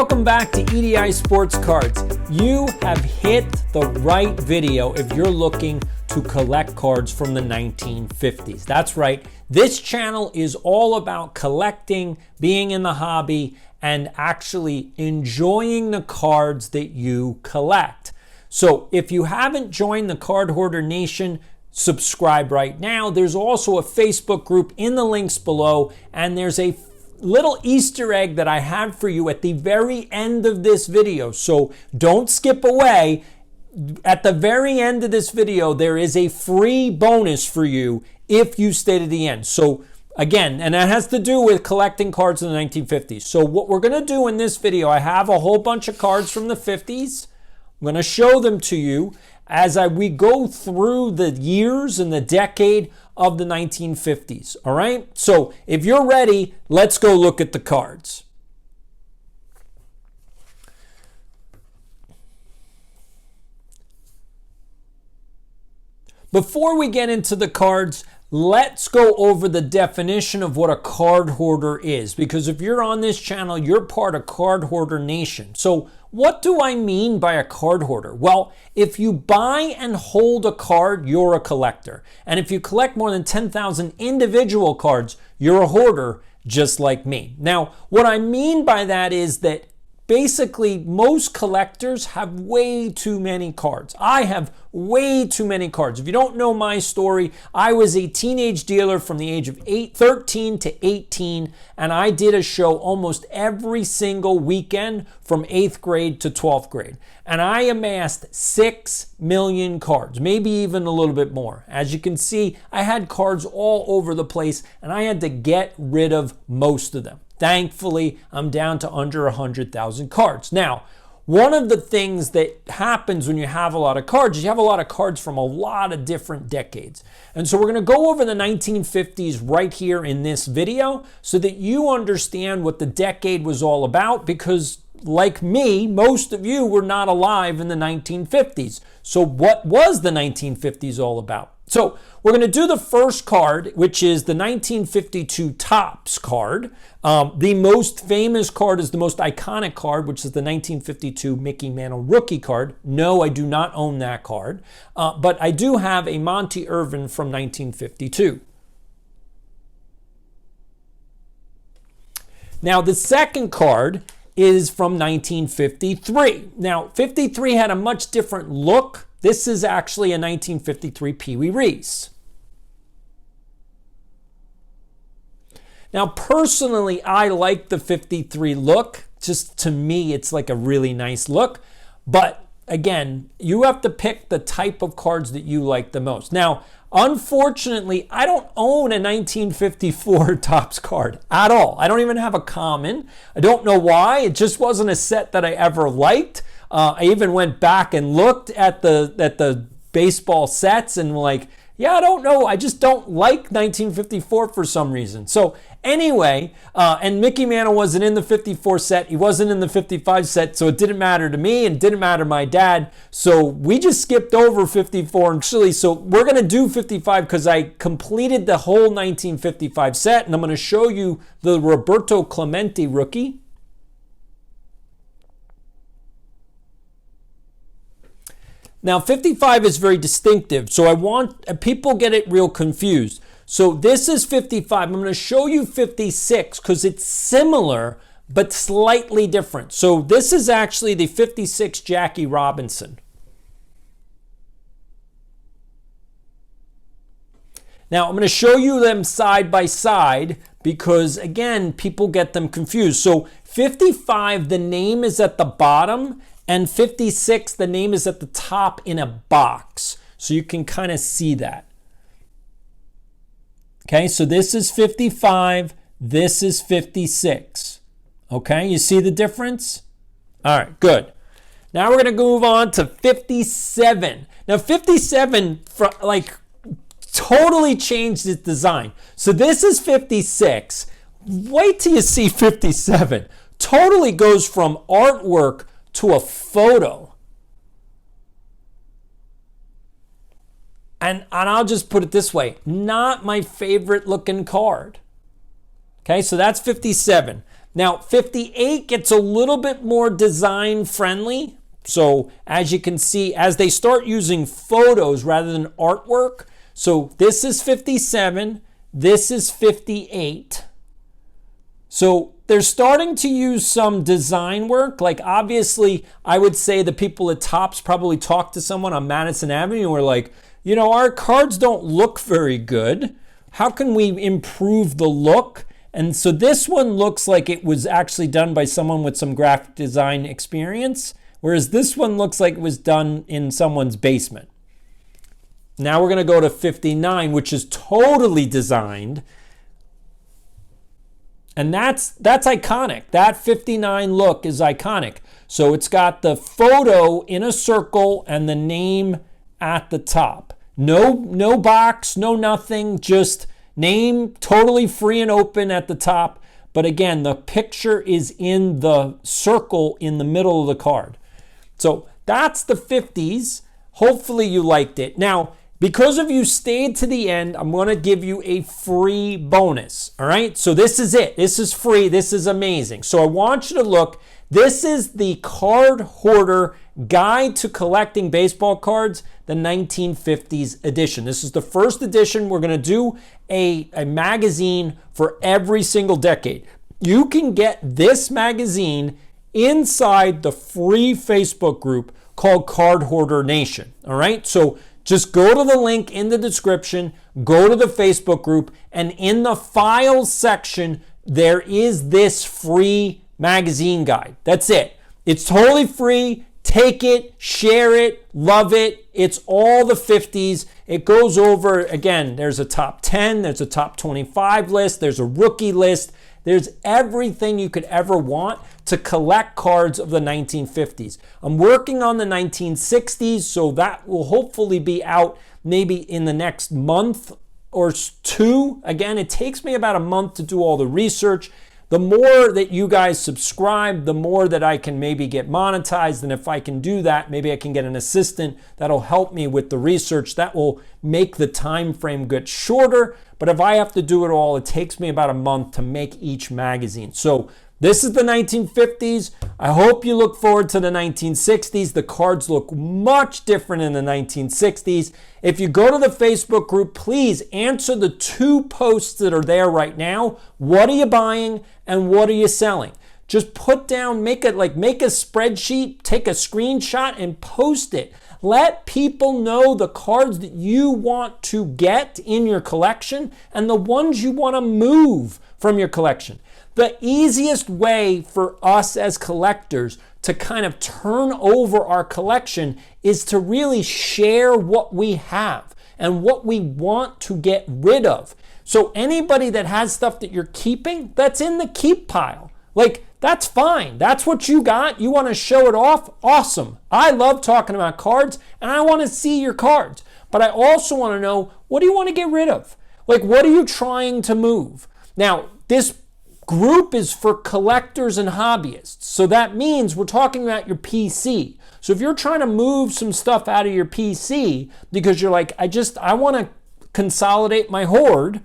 Welcome back to EDI Sports Cards. You have hit the right video if you're looking to collect cards from the 1950s. That's right. This channel is all about collecting, being in the hobby, and actually enjoying the cards that you collect. So if you haven't joined the Card Hoarder Nation, subscribe right now. There's also a Facebook group in the links below, and there's a little Easter egg that I have for you at the very end of this video. So don't skip away. At the very end of this video, there is a free bonus for you if you stay to the end. So again, and that has to do with collecting cards in the 1950s. So what we're going to do in this video, I have a whole bunch of cards from the 50s. I'm going to show them to you as we go through the years and the decade of the 1950s. All right? So if you're ready, let's go look at the cards. Before we get into the cards, let's go over the definition of what a card hoarder is. Because if you're on this channel, you're part of Card Hoarder Nation. So what do I mean by a card hoarder? Well, if you buy and hold a card, you're a collector. And if you collect more than 10,000 individual cards, you're a hoarder, just like me. Now, what I mean by that is that basically, most collectors have way too many cards. I have way too many cards. If you don't know my story, I was a teenage dealer from the age of 13 to 18, and I did a show almost every single weekend from 8th grade to 12th grade. And I amassed 6 million cards, maybe even a little bit more. As you can see, I had cards all over the place, and I had to get rid of most of them. Thankfully, I'm down to under 100,000 cards. Now, one of the things that happens when you have a lot of cards is you have a lot of cards from a lot of different decades. And so we're going to go over the 1950s right here in this video so that you understand what the decade was all about, because like me, most of you were not alive in the 1950s. So what was the 1950s all about? So we're going to do the first card, which is the 1952 Topps card. The most famous card is the most iconic card, which is the 1952 Mickey Mantle rookie card. No, I do not own that card, but I do have a Monty Irvin from 1952. Now, the second card is from 1953. Now, 53 had a much different look. This is actually a 1953 Pee Wee Reese. Now, personally, I like the 53 look. Just to me, it's like a really nice look. But again, you have to pick the type of cards that you like the most. Now, unfortunately, I don't own a 1954 Topps card at all. I don't even have a common. I don't know why. It just wasn't a set that I ever liked. I even went back and looked at the baseball sets and like, yeah, I don't know. I just don't like 1954 for some reason. So anyway, and Mickey Mantle wasn't in the 54 set. He wasn't in the 55 set, so it didn't matter to me and didn't matter to my dad. So we just skipped over 54. Actually, so we're going to do 55 because I completed the whole 1955 set, and I'm going to show you the Roberto Clemente rookie. Now, 55 is very distinctive, so I want people get it real confused. So this is 55. I'm going to show you 56 because it's similar but slightly different. So this is actually the 56 Jackie Robinson. Now, I'm going to show you them side by side because, again, people get them confused. So 55, the name is at the bottom, and 56, the name is at the top in a box. So you can kind of see that. Okay, so this is 55, this is 56. Okay, you see the difference? All right, good. Now we're going to move on to 57. Now 57, totally changed its design. So this is 56. Wait till you see 57. Totally goes from artwork to a photo. And I'll just put it this way, not my favorite looking card. Okay, so that's 57. Now, 58 gets a little bit more design friendly. So as you can see, as they start using photos rather than artwork, so this is 57, this is 58. So they're starting to use some design work. Like obviously, I would say the people at Topps probably talked to someone on Madison Avenue and were like, you know, our cards don't look very good. How can we improve the look? And so this one looks like it was actually done by someone with some graphic design experience, whereas this one looks like it was done in someone's basement. Now we're going to go to 59, which is totally designed. And that's iconic. That 59 look is iconic. So it's got the photo in a circle and the name at the top. No box, no nothing, just name, totally free and open at the top. But again, the picture is in the circle in the middle of the card. So that's the 50s. Hopefully you liked it. Now, because of you stayed to the end, I'm going to give you a free bonus. All right. So this is it. This is free. This is amazing. So I want you to look. This is the Card Hoarder Guide to Collecting Baseball Cards, the 1950s edition. This is the first edition. We're going to do a magazine for every single decade. You can get this magazine inside the free Facebook group called Card Hoarder Nation. All right. So just go to the link in the description, go to the Facebook group, and in the files section, there is this free magazine guide. That's it. It's totally free. Take it, share it, love it. It's all the 50s. It goes over, again, there's a top 10, there's a top 25 list, there's a rookie list. There's everything you could ever want to collect cards of the 1950s. I'm working on the 1960s, so that will hopefully be out maybe in the next month or two. Again, it takes me about a month to do all the research. The more that you guys subscribe, the more that I can maybe get monetized. And if I can do that, maybe I can get an assistant that'll help me with the research. That will make the time frame get shorter. But if I have to do it all, it takes me about a month to make each magazine. So this is the 1950s. I hope you look forward to the 1960s. The cards look much different in the 1960s. If you go to the Facebook group, please answer the 2 posts that are there right now. What are you buying and what are you selling? Just put down, make a spreadsheet, take a screenshot and post it. Let people know the cards that you want to get in your collection and the ones you want to move from your collection. The easiest way for us as collectors to kind of turn over our collection is to really share what we have and what we want to get rid of. So anybody that has stuff that you're keeping, that's in the keep pile. Like, that's fine. That's what you got. You want to show it off? Awesome. I love talking about cards and I want to see your cards. But I also want to know, what do you want to get rid of? Like, what are you trying to move? Now, this group is for collectors and hobbyists. So that means we're talking about your PC. So if you're trying to move some stuff out of your PC because you're like, I want to consolidate my hoard,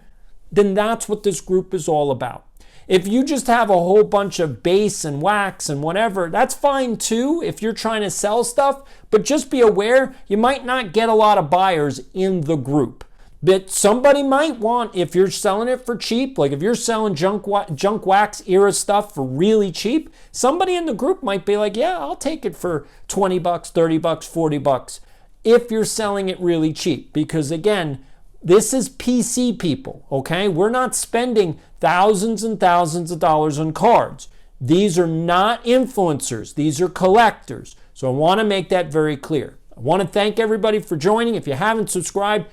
then that's what this group is all about. If you just have a whole bunch of base and wax and whatever, that's fine too if you're trying to sell stuff, but just be aware you might not get a lot of buyers in the group. But somebody might want, if you're selling it for cheap, like if you're selling junk wax era stuff for really cheap, somebody in the group might be like, yeah, I'll take it for $20, $30, $40 if you're selling it really cheap. Because again, this is PC people, okay? We're not spending thousands and thousands of dollars on cards. These are not influencers. These are collectors. So I want to make that very clear. I want to thank everybody for joining. If you haven't subscribed,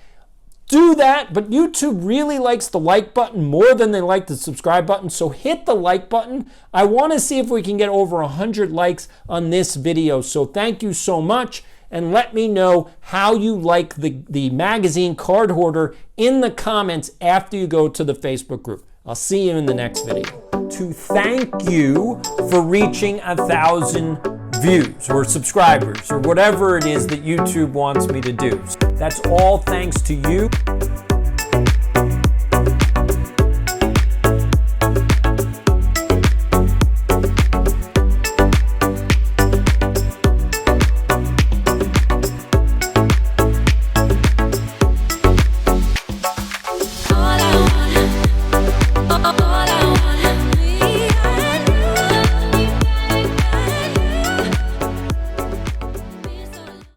do that, but YouTube really likes the like button more than they like the subscribe button, so hit the like button. I want to see if we can get over 100 likes on this video, so thank you so much, and let me know how you like the magazine Card Hoarder in the comments after you go to the Facebook group. I'll see you in the next video. To thank you for reaching 1,000 views or subscribers or whatever it is that YouTube wants me to do. That's all thanks to you.